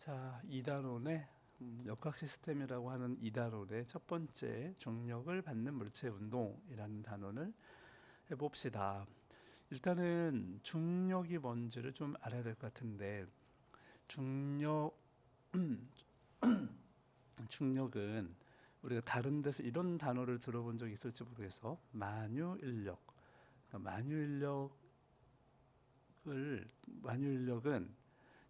자, 이단원의 역학 시스템이라고 하는 이단원의 첫 번째 중력을 받는 물체 운동이라는 단원을 해봅시다. 일단은 중력이 뭔지를 좀 알아야 될 것 같은데 중력 중력은 우리가 다른 데서 이런 단어를 들어본 적 있을지 모르겠어. 만유인력. 그러니까 만유인력은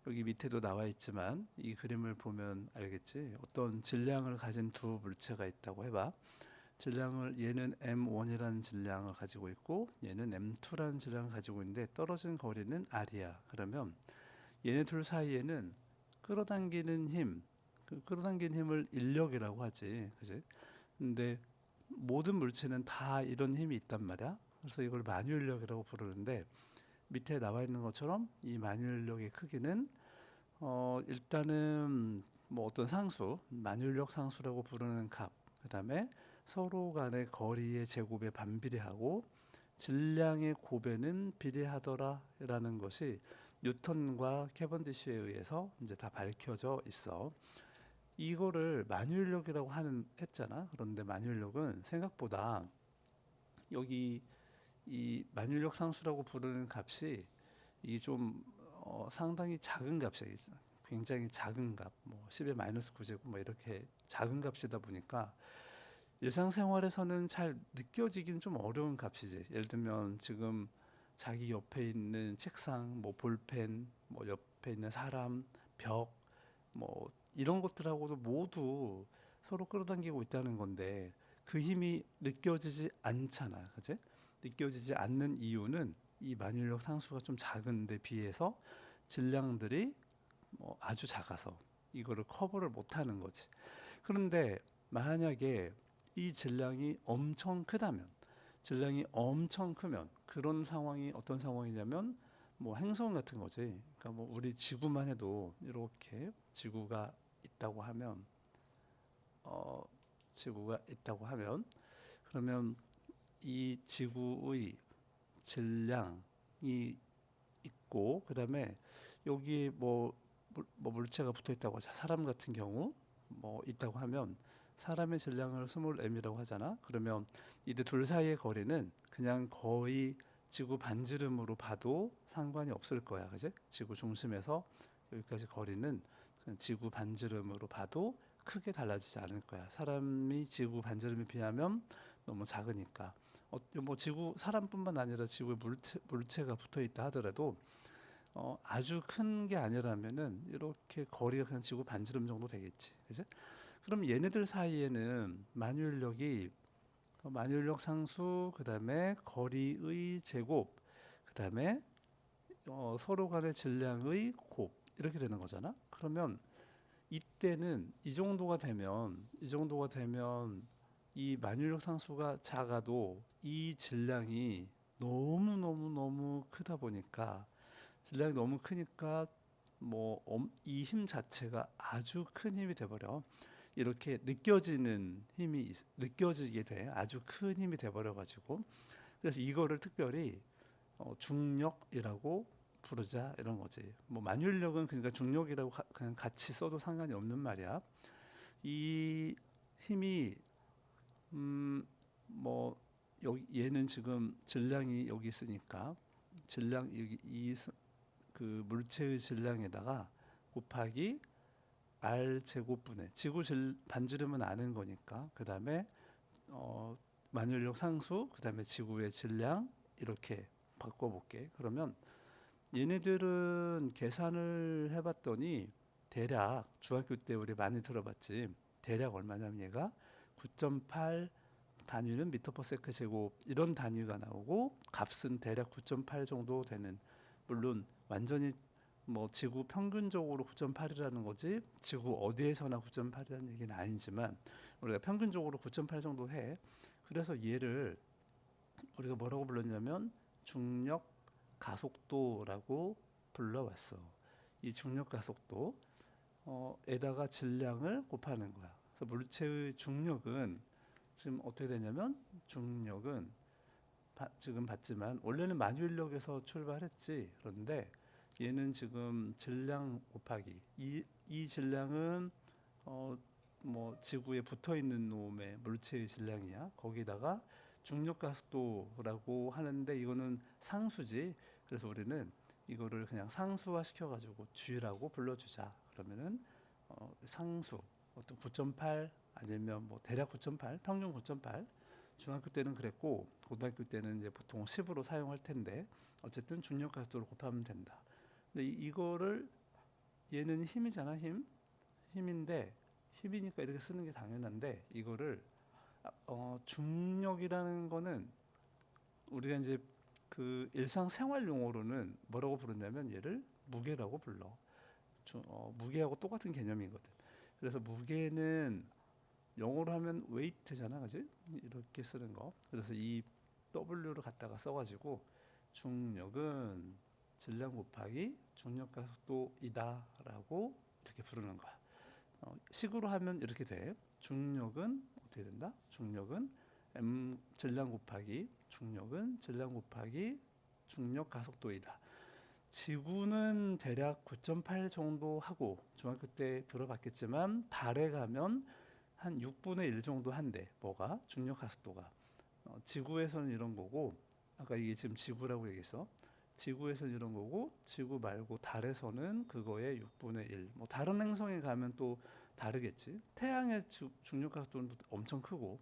여기 밑에도 나와 있지만 이 그림을 보면 알겠지. 어떤 질량을 가진 두 물체가 있다고 해봐. 질량을 얘는 m1이라는 질량을 가지고 있고 얘는 m2라는 질량을 가지고 있는데 떨어진 거리는 r이야. 그러면 얘네 둘 사이에는 끌어당기는 힘, 그 끌어당기는 힘을 인력이라고 하지. 그지? 근데 모든 물체는 다 이런 힘이 있단 말이야. 그래서 이걸 만유인력이라고 부르는데 밑에 나와 있는 것처럼 이 만유인력의 크기는 일단은 뭐 어떤 상수, 만율력 상수라고 부르는 값, 그 다음에 서로 간의 거리의 제곱에 반비례하고 질량의 곱에는 비례하더라라는 것이 뉴턴과 캐번디시에 의해서 이제 다 밝혀져 있어. 이거를 만율력이라고 했잖아. 그런데 만율력은 생각보다 여기 이 만율력 상수라고 부르는 값이 이게 좀 상당히 작은 값이야. 굉장히 작은 값, 뭐 10의 마이너스 9제곱 뭐 이렇게 작은 값이다 보니까 일상생활에서는 잘 느껴지기는 좀 어려운 값이지. 예를 들면 지금 자기 옆에 있는 책상, 뭐 볼펜, 뭐 옆에 있는 사람, 벽, 뭐 이런 것들하고도 모두 서로 끌어당기고 있다는 건데 그 힘이 느껴지지 않잖아, 그지? 느껴지지 않는 이유는 이 만유인력 상수가 좀 작은데 비해서 질량들이 뭐 아주 작아서 이거를 커버를 못하는 거지. 그런데 만약에 이 질량이 엄청 크다면, 질량이 엄청 크면 그런 상황이 어떤 상황이냐면 뭐 행성 같은 거지. 그러니까 뭐 우리 지구만 해도 이렇게 어, 지구가 있다고 하면 그러면 이 지구의 질량이 있고 그다음에 여기 뭐 물체가 붙어 있다고 하자. 사람 같은 경우 뭐 있다고 하면 사람의 질량을 스몰 m이라고 하잖아. 그러면 이들 둘 사이의 거리는 그냥 거의 지구 반지름으로 봐도 상관이 없을 거야. 그지? 지구 중심에서 여기까지 거리는 그냥 지구 반지름으로 봐도 크게 달라지지 않을 거야. 사람이 지구 반지름에 비하면 너무 작으니까. 뭐 지구 사람뿐만 아니라 지구에 물체가 붙어 있다 하더라도 아주 큰 게 아니라면은 이렇게 거리가 그냥 지구 반지름 정도 되겠지, 그죠? 그럼 얘네들 사이에는 만유인력 상수, 그 다음에 거리의 제곱, 그 다음에 서로 간의 질량의 곱 이렇게 되는 거잖아. 그러면 이때는 이 정도가 되면 이 만유인력 상수가 작아도 이 질량이 너무 너무 너무 크다 보니까 질량이 너무 크니까 뭐 이 힘 자체가 아주 큰 힘이 돼버려. 이렇게 느껴지게 돼. 아주 큰 힘이 돼버려 가지고 그래서 이거를 특별히 중력이라고 부르자 이런 거지. 뭐 만유인력은 그러니까 중력이라고 그냥 같이 써도 상관이 없는 말이야. 이 힘이 뭐 여기 얘는 지금 질량이 여기 있으니까 질량 여기 그 물체의 질량에다가 곱하기 r 제곱분의 반지름은 아는 거니까 그 다음에 만유인력 상수 그 다음에 지구의 질량 이렇게 바꿔볼게. 그러면 얘네들은 계산을 해봤더니 대략 중학교 때 우리 많이 들어봤지. 대략 얼마냐면 얘가 9.8 단위는 미터 퍼 세크 제곱 이런 단위가 나오고 값은 대략 9.8 정도 되는, 물론 완전히 뭐 지구 평균적으로 9.8이라는 거지 지구 어디에서나 9.8이라는 얘기는 아니지만 우리가 평균적으로 9.8 정도 해. 그래서 얘를 우리가 뭐라고 불렀냐면 중력 가속도라고 불러왔어. 이 중력 가속도 에다가 질량을 곱하는 거야. 그래서 물체의 중력은 지금 어떻게 되냐면 중력은 지금 봤지만 원래는 만유인력에서 출발했지. 그런데 얘는 지금 질량 곱하기 이 질량은 뭐 지구에 붙어 있는 놈의 물체의 질량이야. 거기다가 중력 가속도라고 하는데 이거는 상수지. 그래서 우리는 이거를 그냥 상수화 시켜가지고 G라고 불러주자. 그러면은 상수 어떤 9.8 아니면 뭐 대략 9.8 평균 9.8 중학교 때는 그랬고 고등학교 때는 이제 보통 10으로 사용할 텐데 어쨌든 중력 가속도를 곱하면 된다. 근데 이거를 얘는 힘이잖아. 힘인데 힘이니까 이렇게 쓰는 게 당연한데 이거를 중력이라는 거는 우리가 이제 그 일상생활 용어로는 뭐라고 부르냐면 얘를 무게라고 불러. 무게하고 똑같은 개념이거든. 그래서 무게는 영어로 하면 weight잖아, 그지? 이렇게 쓰는 거. 그래서 이 W를 갖다가 써가지고 중력은 질량 곱하기 중력 가속도이다라고 이렇게 부르는 거야. 식으로 하면 이렇게 돼. 중력은 어떻게 된다? 중력은 m 질량 곱하기 중력 가속도이다. 지구는 대략 9.8 정도 하고 중학교 때 들어봤겠지만 달에 가면 한 6분의 1 정도 한대. 뭐가? 중력 가속도가. 지구에서는 이런 거고 아까 이게 지금 지구라고 얘기했어. 지구에서는 이런 거고 지구 말고 달에서는 그거의 6분의 1. 뭐 다른 행성에 가면 또 다르겠지. 태양의 중력 가속도는 엄청 크고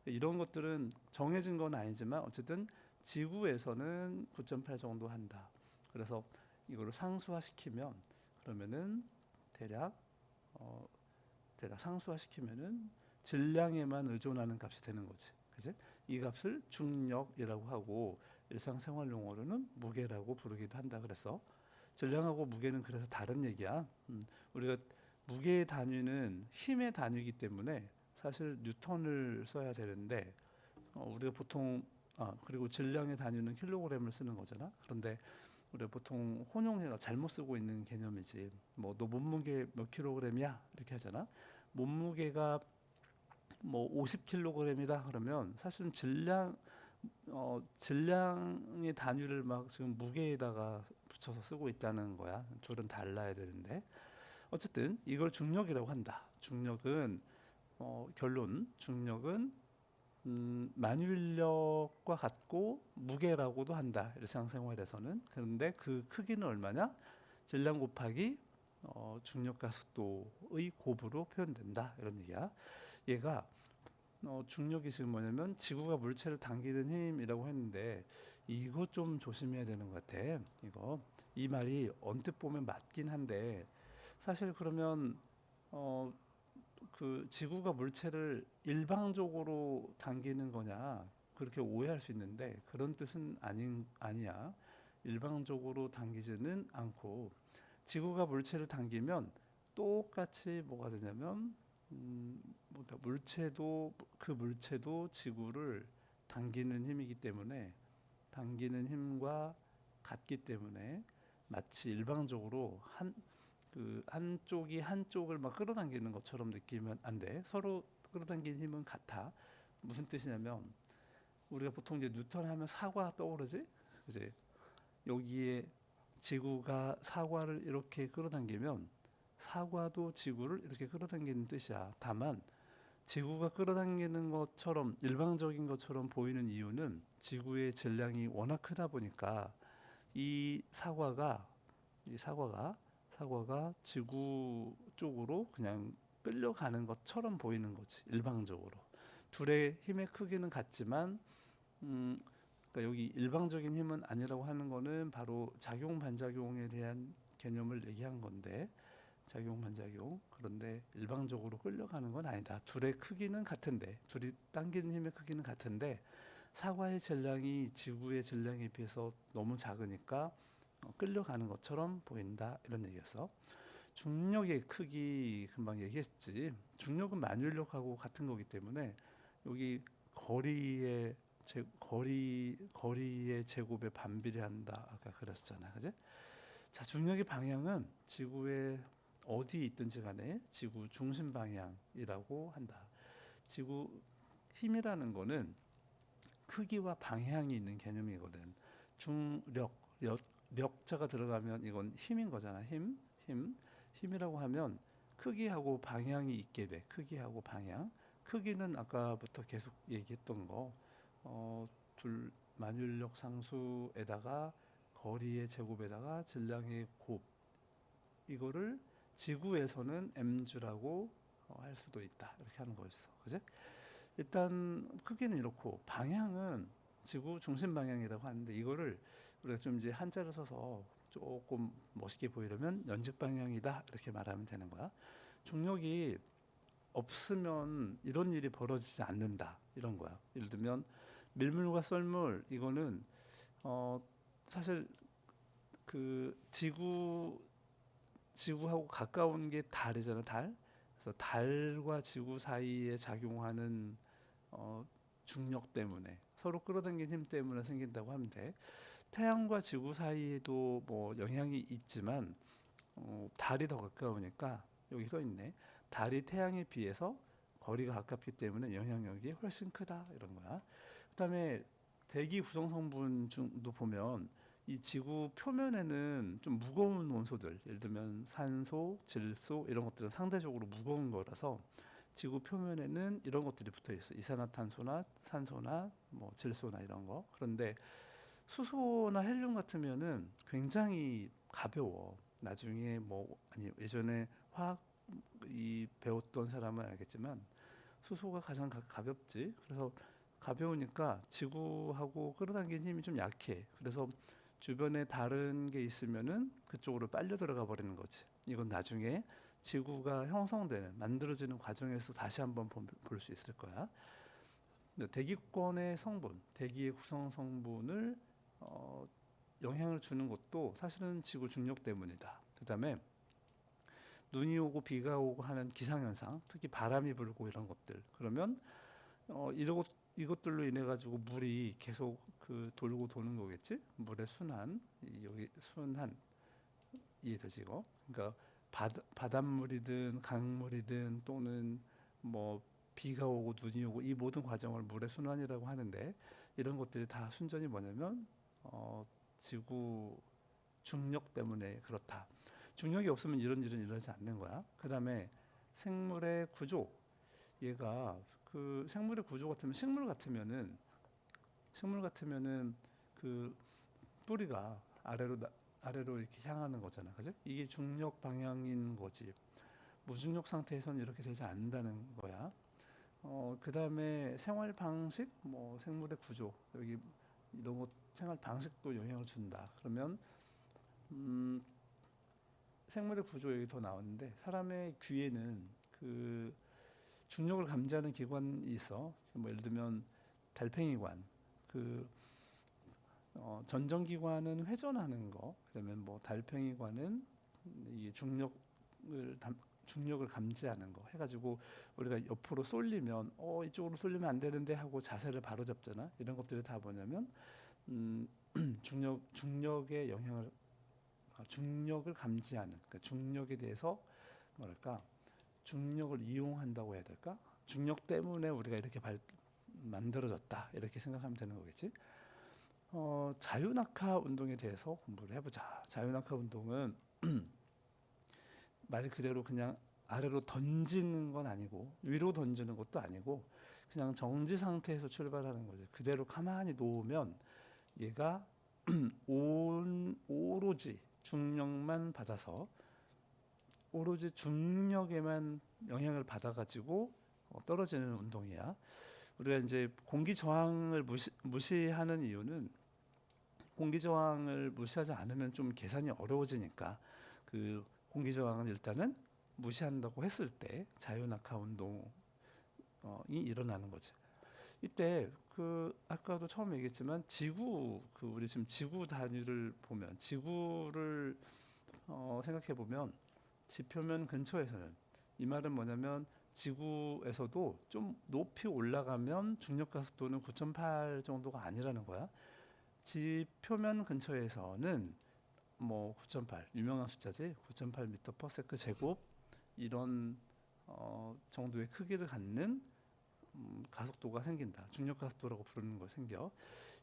이런 것들은 정해진 건 아니지만 어쨌든 지구에서는 9.8 정도 한다. 그래서 이거를 상수화시키면 그러면은 대략 어, 대략 상수화시키면은 질량에만 의존하는 값이 되는 거지. 그지? 이 값을 중력이라고 하고 일상생활 용어로는 무게라고 부르기도 한다. 그래서 질량하고 무게는 그래서 다른 얘기야. 우리가 무게의 단위는 힘의 단위이기 때문에 사실 뉴턴을 써야 되는데 우리가 보통 그리고 질량의 단위는 킬로그램을 쓰는 거잖아. 그런데 우리가 보통 혼용해가 잘못 쓰고 있는 개념이지. 뭐 너 몸무게 몇 킬로그램이야? 이렇게 하잖아. 몸무게가 뭐 50킬로그램이다 그러면 사실은 질량의 단위를 막 지금 무게에다가 붙여서 쓰고 있다는 거야. 둘은 달라야 되는데 어쨌든 이걸 중력이라고 한다. 중력은 결론 중력은 만유인력과 같고 무게라고도 한다. 일상생활에서는. 그런데 그 크기는 얼마냐? 질량 곱하기 중력가속도의 곱으로 표현된다. 이런 얘기야. 얘가 중력이 지금 뭐냐면 지구가 물체를 당기는 힘이라고 했는데 이거 좀 조심해야 되는 것 같아. 이 말이 언뜻 보면 맞긴 한데 사실 그러면 어, 그 지구가 물체를 일방적으로 당기는 거냐 그렇게 오해할 수 있는데 그런 뜻은 아니야. 일방적으로 당기지는 않고 지구가 물체를 당기면 똑같이 뭐가 되냐면 물체도 그 물체도 지구를 당기는 힘이기 때문에 당기는 힘과 같기 때문에 마치 일방적으로 한쪽이 한쪽을 막 끌어당기는 것처럼 느끼면 안 돼. 서로 끌어당기는 힘은 같아. 무슨 뜻이냐면 우리가 보통 이제 뉴턴 하면 사과 떠오르지? 그지? 여기에 지구가 사과를 이렇게 끌어당기면 사과도 지구를 이렇게 끌어당기는 뜻이야. 다만 지구가 끌어당기는 것처럼 일방적인 것처럼 보이는 이유는 지구의 질량이 워낙 크다 보니까 이 사과가 사과가 지구 쪽으로 그냥 끌려가는 것처럼 보이는 거지. 일방적으로. 둘의 힘의 크기는 같지만 그러니까 여기 일방적인 힘은 아니라고 하는 거는 바로 작용 반작용에 대한 개념을 얘기한 건데 작용 반작용 그런데 일방적으로 끌려가는 건 아니다. 둘의 크기는 같은데 둘이 당기는 힘의 크기는 같은데 사과의 질량이 지구의 질량에 비해서 너무 작으니까 끌려가는 것처럼 보인다 이런 얘기였어. 중력의 크기 금방 얘기했지. 중력은 만유인력하고 같은 거기 때문에 여기 거리의 제곱에 반비례한다 아까 그랬잖아, 그지? 자, 중력의 방향은 지구의 어디 있든지 간에 지구 중심 방향이라고 한다. 지구 힘이라는 거는 크기와 방향이 있는 개념이거든. 중력, 멱자가 들어가면 이건 힘인 거잖아. 힘이라고 하면 크기하고 방향이 있게 돼. 크기하고 방향. 크기는 아까부터 계속 얘기했던 거. 어, 둘 만율력 상수에다가 거리의 제곱에다가 질량의 곱. 이거를 지구에서는 mg라고 할 수도 있다. 이렇게 하는 거였어. 그지? 일단 크기는 이렇고 방향은 지구 중심 방향이라고 하는데 이거를 우리가 좀 이제 한자를 써서 조금 멋있게 보이려면 연직 방향이다 이렇게 말하면 되는 거야. 중력이 없으면 이런 일이 벌어지지 않는다 이런 거야. 예를 들면 밀물과 썰물 이거는 어 사실 그 지구하고 가까운 게 달이잖아 달. 그래서 달과 지구 사이에 작용하는 어, 중력 때문에 서로 끌어당긴 힘 때문에 생긴다고 하면 돼. 태양과 지구 사이에도 뭐 영향이 있지만 달이 더 가까우니까 여기 써 있네. 달이 태양에 비해서 거리가 가깝기 때문에 영향력이 훨씬 크다 이런 거야. 그다음에 대기 구성 성분 중도 보면 이 지구 표면에는 좀 무거운 원소들, 예를 들면 산소, 질소 이런 것들은 상대적으로 무거운 거라서 지구 표면에는 이런 것들이 붙어 있어. 이산화탄소나 산소나 뭐 질소나 이런 거. 그런데 수소나 헬륨 같으면은 굉장히 가벼워. 나중에 뭐 아니 예전에 화학 이 배웠던 사람은 알겠지만 수소가 가장 가볍지. 그래서 가벼우니까 지구하고 끌어당긴 힘이 좀 약해. 그래서 주변에 다른 게 있으면은 그쪽으로 빨려 들어가 버리는 거지. 이건 나중에 지구가 형성되는 만들어지는 과정에서 다시 한번 볼 수 있을 거야. 대기권의 성분, 대기의 구성 성분을 어, 영향을 주는 것도 사실은 지구 중력 때문이다. 그다음에 눈이 오고 비가 오고 하는 기상현상, 특히 바람이 불고 이런 것들. 그러면 이것들로 인해 가지고 물이 계속 그 돌고 도는 거겠지? 물의 순환, 여기 순환 이해되지 이거? 그러니까 바닷물이든 강물이든 또는 뭐 비가 오고 눈이 오고 이 모든 과정을 물의 순환이라고 하는데 이런 것들이 다 순전히 뭐냐면 어, 지구 중력 때문에 그렇다. 중력이 없으면 이런 일은 일어나지 않는 거야. 그다음에 생물의 구조. 얘가 그 생물의 구조 같으면 식물 같으면은 그 뿌리가 아래로 이렇게 향하는 거잖아. 그죠? 이게 중력 방향인 거지. 무중력 상태에서는 이렇게 되지 않는다는 거야. 그다음에 생활 방식, 뭐 생물의 구조, 여기 이런 것 생활 방식도 영향을 준다. 그러면 음, 생물의 구조 여기 더 나왔는데 사람의 귀에는 그 중력을 감지하는 기관이 있어. 뭐 예를 들면 달팽이관, 그 전정기관은 회전하는 거, 그러면 뭐 달팽이관은 이 중력을 감지하는 거 해가지고 우리가 옆으로 쏠리면 이쪽으로 쏠리면 안 되는데 하고 자세를 바로 잡잖아. 이런 것들이 다 뭐냐면 음, 중력의 영향을 중력을 감지하는 그러니까 중력에 대해서 뭐랄까 중력을 이용한다고 해야 될까? 중력 때문에 우리가 이렇게 만들어졌다 이렇게 생각하면 되는 거겠지. 자유낙하 운동에 대해서 공부를 해보자. 자유낙하 운동은 말 그대로 그냥 아래로 던지는 건 아니고 위로 던지는 것도 아니고 그냥 정지 상태에서 출발하는 거죠. 그대로 가만히 놓으면 얘가 오로지 중력만 받아서 오로지 중력에만 영향을 받아가지고 떨어지는 운동이야. 우리가 이제 공기 저항을 무시하는 이유는 공기 저항을 무시하지 않으면 좀 계산이 어려워지니까 그 공기 저항은 일단은 무시한다고 했을 때 자유낙하 운동이 일어나는 거지. 이때 그 아까도 처음 얘기했지만 지구 그 우리 지금 지구 단위를 보면 지구를 생각해 보면 지표면 근처에서는 이 말은 뭐냐면 지구에서도 좀 높이 올라가면 중력 가속도는 9.8 정도가 아니라는 거야. 지표면 근처에서는 뭐 9.8 유명한 숫자지 9.8m/s 제곱 이런 정도의 크기를 갖는 가속도가 생긴다. 중력 가속도라고 부르는 거 생겨.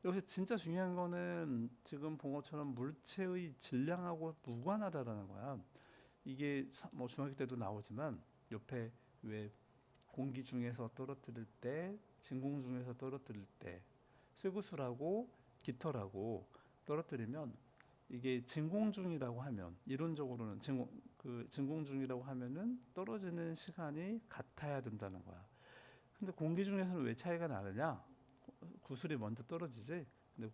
여기서 진짜 중요한 거는 지금 본 것처럼 물체의 질량하고 무관하다라는 거야. 이게 뭐 중학교 때도 나오지만 옆에 왜 공기 중에서 떨어뜨릴 때, 진공 중에서 떨어뜨릴 때 쇠구슬하고 깃털하고 떨어뜨리면 이게 진공 중이라고 하면 이론적으로는 진공 중이라고 하면은 떨어지는 시간이 같아야 된다는 거야. 근데 공기 중에서는 왜 차이가 나느냐? 구슬이 먼저 떨어지지. 근데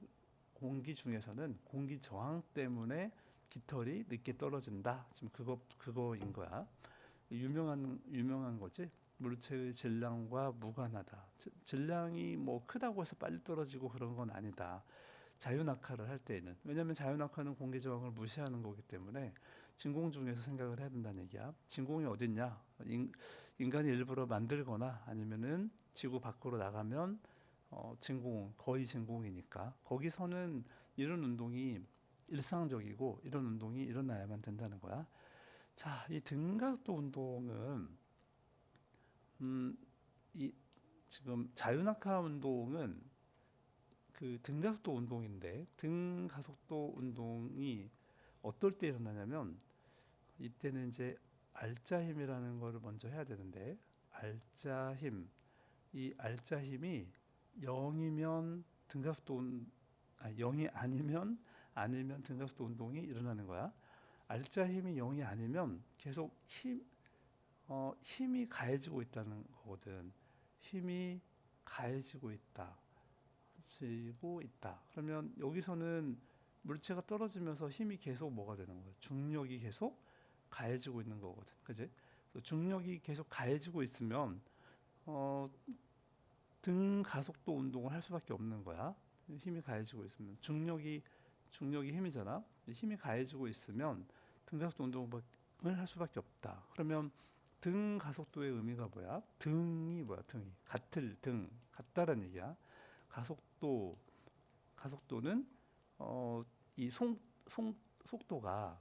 공기 중에서는 공기 저항 때문에 깃털이 늦게 떨어진다. 지금 그거인 거야. 유명한 거지. 물체의 질량과 무관하다. 질량이 뭐 크다고 해서 빨리 떨어지고 그런 건 아니다. 자유낙하를 할 때에는, 왜냐하면 자유낙하는 공기 저항을 무시하는 거기 때문에 진공 중에서 생각을 해야 된다는 얘기야. 진공이 어딨냐? 인간이 일부러 만들거나 아니면은 지구 밖으로 나가면 거의 진공이니까 거기서는 이런 운동이 일상적이고 이런 운동이 일어나야만 된다는 거야. 자, 이 등가속도 운동은 이 지금 자유낙하 운동은 그 등가속도 운동인데, 등가속도 운동이 어떨 때 일어나냐면 이때는 이제 알자 힘이라는 거를 먼저 해야 되는데, 알자 힘, 이 알자 힘이 0이면 아, 0이 아니면 등가속도 운동이 일어나는 거야. 알자 힘이 0이 아니면 계속 힘이 가해지고 있다는 거거든. 힘이 가해지고 있다. 지고 있다. 그러면 여기서는 물체가 떨어지면서 힘이 계속 뭐가 되는 거예요? 중력이 계속 가해지고 있는 거거든. 그지? 그래서 중력이 계속 가해지고 있으면 어, 등 가속도 운동을 할 수밖에 없는 거야. 힘이 가해지고 있으면 중력이 힘이잖아. 힘이 가해지고 있으면 등 가속도 운동을 할 수밖에 없다. 그러면 등 가속도의 의미가 뭐야? 등이 뭐야? 같다라는 얘기야. 가속도 가속도는 이 속도가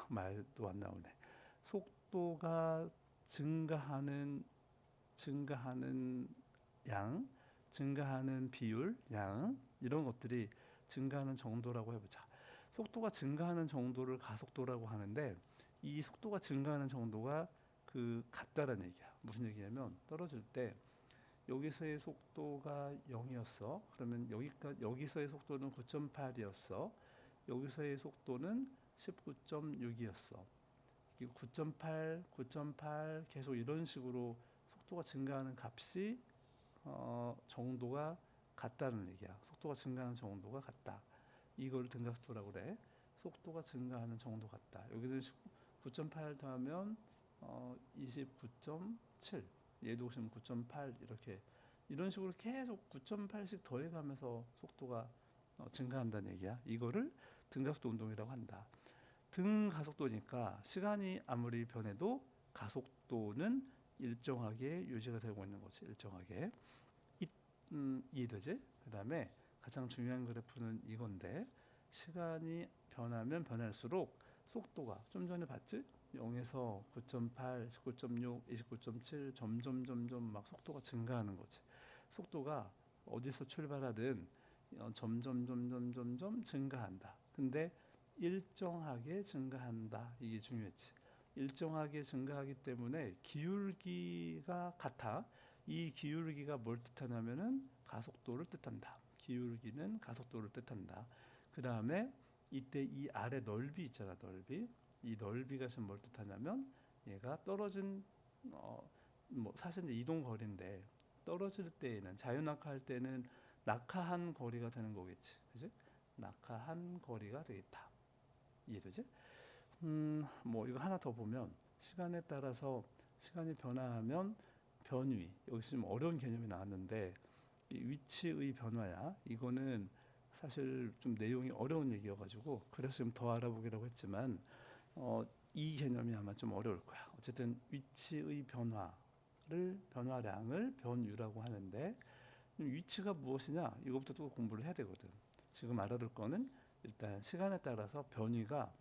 말도 안 나오네. 속도가 증가하는 증가하는 양, 증가하는 비율, 양 이런 것들이 증가하는 정도라고 해보자. 속도가 증가하는 정도를 가속도라고 하는데 이 속도가 증가하는 정도가 같다라는 얘기야. 무슨 얘기냐면 떨어질 때 여기서의 속도가 0이었어. 그러면 여기서의 속도는 9.8이었어. 여기서의 속도는 19.6이었어. 9.8, 9.8 계속 이런 식으로 속도가 증가하는 값이 정도가 같다는 얘기야. 속도가 증가하는 정도가 같다. 이걸 등가속도라고 그래. 속도가 증가하는 정도 같다. 여기는 9.8 더하면 29.7. 얘도 지금 9.8 이렇게 이런 식으로 계속 9.8씩 더해가면서 속도가 증가한다는 얘기야. 이거를 등가속도 운동이라고 한다. 등가속도니까 시간이 아무리 변해도 가속도는 일정하게 유지가 되고 있는 거지. 일정하게. 이해되지? 그 다음에 가장 중요한 그래프는 이건데, 시간이 변하면 변할수록 속도가 좀 전에 봤지? 0에서 9.8, 19.6, 29.7 점점 막 속도가 증가하는 거지. 속도가 어디서 출발하든 점점 증가한다. 근데 일정하게 증가한다. 이게 중요했지. 일정하게 증가하기 때문에 기울기가 같아. 이 기울기가 뭘 뜻하냐면은 가속도를 뜻한다. 기울기는 가속도를 뜻한다. 그 다음에 이때 이 아래 넓이 있잖아, 넓이. 이 넓이가 지금 뭘 뜻하냐면 얘가 떨어진 뭐 사실 이제 이동 거리인데 떨어질 때에는 자유낙하할 때는 낙하한 거리가 되는 거겠지, 그지? 낙하한 거리가 되겠다. 이해되지? 뭐 이거 하나 더 보면 시간에 따라서 시간이 변화하면 변위, 여기서 좀 어려운 개념이 나왔는데 이 위치의 변화야. 이거는 사실 좀 내용이 어려운 얘기여가지고 그래서 좀 더 알아보기라고 했지만 이 개념이 아마 좀 어려울 거야. 어쨌든 위치의 변화량을 변유라고 하는데 위치가 무엇이냐 이것부터 또 공부를 해야 되거든. 지금 알아둘 거는 일단 시간에 따라서 변위가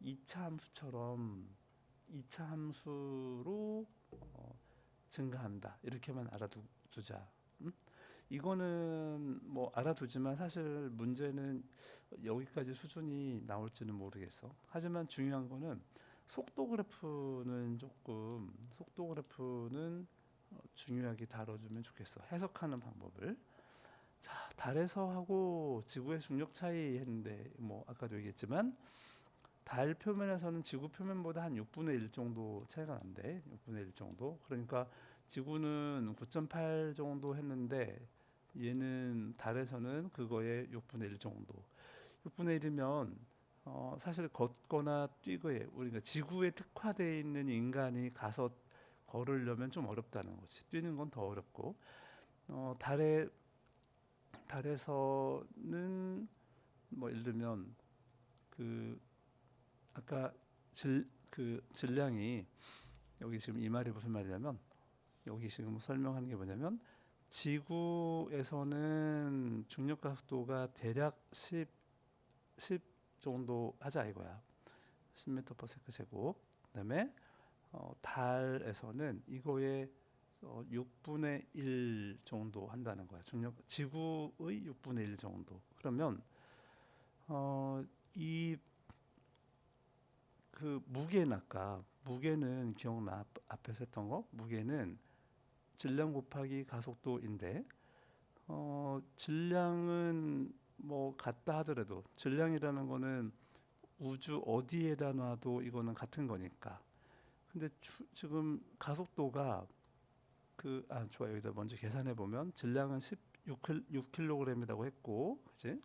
2차 함수처럼 2차 함수로 증가한다. 이렇게만 알아두자. 음? 이거는 뭐 알아두지만 사실 문제는 여기까지 수준이 나올지는 모르겠어. 하지만 중요한 거는 속도 그래프는 중요하게 다뤄주면 좋겠어. 해석하는 방법을. 자, 달에서 하고 지구의 중력 차이 했는데 뭐 아까도 얘기했지만 달 표면에서는 지구 표면보다 한 6분의 1 정도 차이가 난대. 6분의 1 정도. 그러니까 지구는 9.8 정도 했는데 얘는 달에서는 그거의 6분의 1 정도. 6분의 1이면 사실 걷거나 뛰거에 우리가 지구에 특화되어 있는 인간이 가서 걸으려면 좀 어렵다는 거지. 뛰는 건 더 어렵고 달에서는 뭐 예를 들면 그 아까 그 질량이 여기 지금 이 말이 무슨 말이냐면 여기 지금 설명하는 게 뭐냐면 지구에서는 중력 가속도가 대략 10 정도 하자 이거야. 10m/s 제곱. 그다음에 달에서는 이거의 6분의 1 정도 한다는 거야. 지구의 6분의 1 정도. 그러면 이 그 무게는 아까 무게는 기억나 앞에서 했던 거 무게는 질량 곱하기 가속도인데 질량은 뭐 같다 하더라도 질량이라는 거는 우주 어디에다 놔도 이거는 같은 거니까 근데 지금 가속도가 좋아 여기다 먼저 계산해 보면 질량은 6kg이라고 했고 그지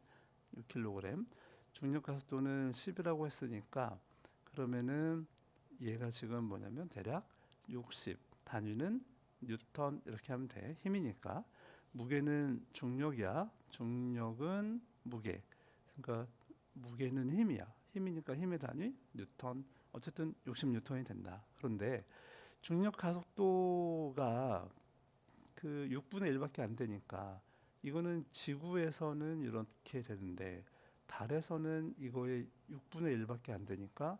6kg 중력 가속도는 10이라고 했으니까 그러면은 얘가 지금 뭐냐면 대략 60 단위는 뉴턴 이렇게 하면 돼. 힘이니까 무게는 중력이야. 중력은 무게. 그러니까 무게는 힘이야. 힘이니까 힘의 단위 뉴턴. 어쨌든 60뉴턴이 된다. 그런데 중력 가속도가 그 6분의 1밖에 안 되니까 이거는 지구에서는 이렇게 되는데 달에서는 이거의 6분의 1밖에 안 되니까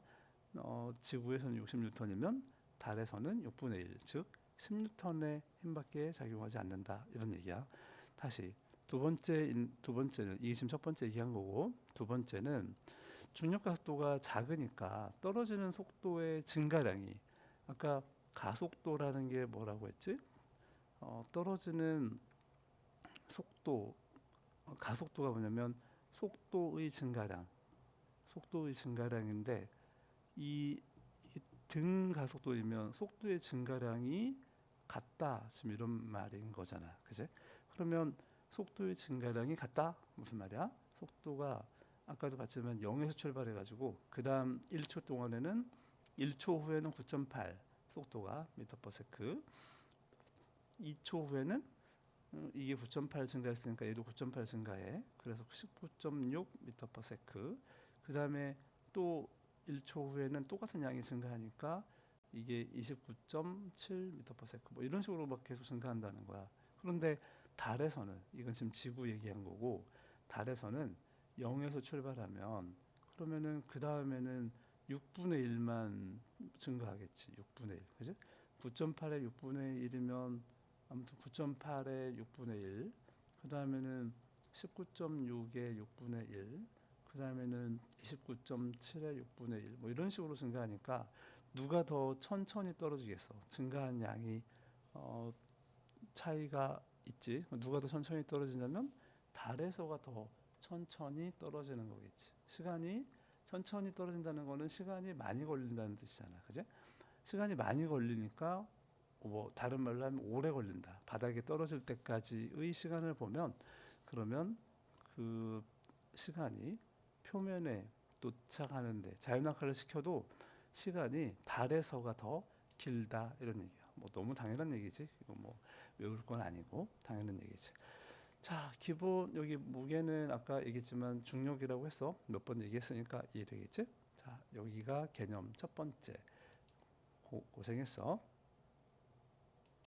지구에서는 60뉴턴이면 달에서는 6분의 1, 즉 10뉴턴의 힘밖에 작용하지 않는다. 이런 얘기야. 다시 두 번째는 이게 지금 첫 번째 얘기한 거고 두 번째는 중력 가속도가 작으니까 떨어지는 속도의 증가량이 아까 가속도라는 게 뭐라고 했지? 떨어지는 속도 가속도가 뭐냐면 속도의 증가량 속도의 증가량인데 이 등 가속도이면 속도의 증가량이 같다. 지금 이런 말인 거잖아. 그제? 그러면 속도의 증가량이 같다? 무슨 말이야? 속도가 아까도 봤지만 0에서 출발해 가지고 그다음 1초 동안에는 1초 후에는 9.8 속도가 미터/세크 2초 후에는 이게 9.8 증가했으니까 얘도 9.8 증가해. 그래서 19.6 미터/세크 그 다음에 또 1초 후에는 똑같은 양이 증가하니까 이게 29.7 미터/세크 뭐 이런 식으로 막 계속 증가한다는 거야. 그런데 달에서는 이건 지금 지구 얘기한 거고 달에서는 0에서 출발하면 그러면은 그 다음에는 6분의 1만 증가하겠지. 6분의 1. 그지? 9.8에 6분의 1이면 아무튼 9.8에 6분의 1. 그 다음에는 19.6에 6분의 1. 그 다음에는 29.7에 6분의 1. 뭐 이런 식으로 증가하니까 누가 더 천천히 떨어지겠어. 증가한 양이 차이가 있지. 누가 더 천천히 떨어지냐면 달에서가 더 천천히 떨어지는 거겠지. 시간이 천천히 떨어진다는 거는 시간이 많이 걸린다는 뜻이잖아. 그지? 시간이 많이 걸리니까 뭐 다른 말로 하면 오래 걸린다. 바닥에 떨어질 때까지의 시간을 보면 그러면 그 시간이 표면에 도착하는데 자연낙하를 시켜도 시간이 달에서가 더 길다 이런 얘기야. 뭐 너무 당연한 얘기지. 이거 뭐 외울 건 아니고 당연한 얘기지. 자, 기본 여기 무게는 아까 얘기했지만 중력이라고 했어. 몇 번 얘기했으니까 이해되겠지? 자, 여기가 개념 첫 번째. 고생했어.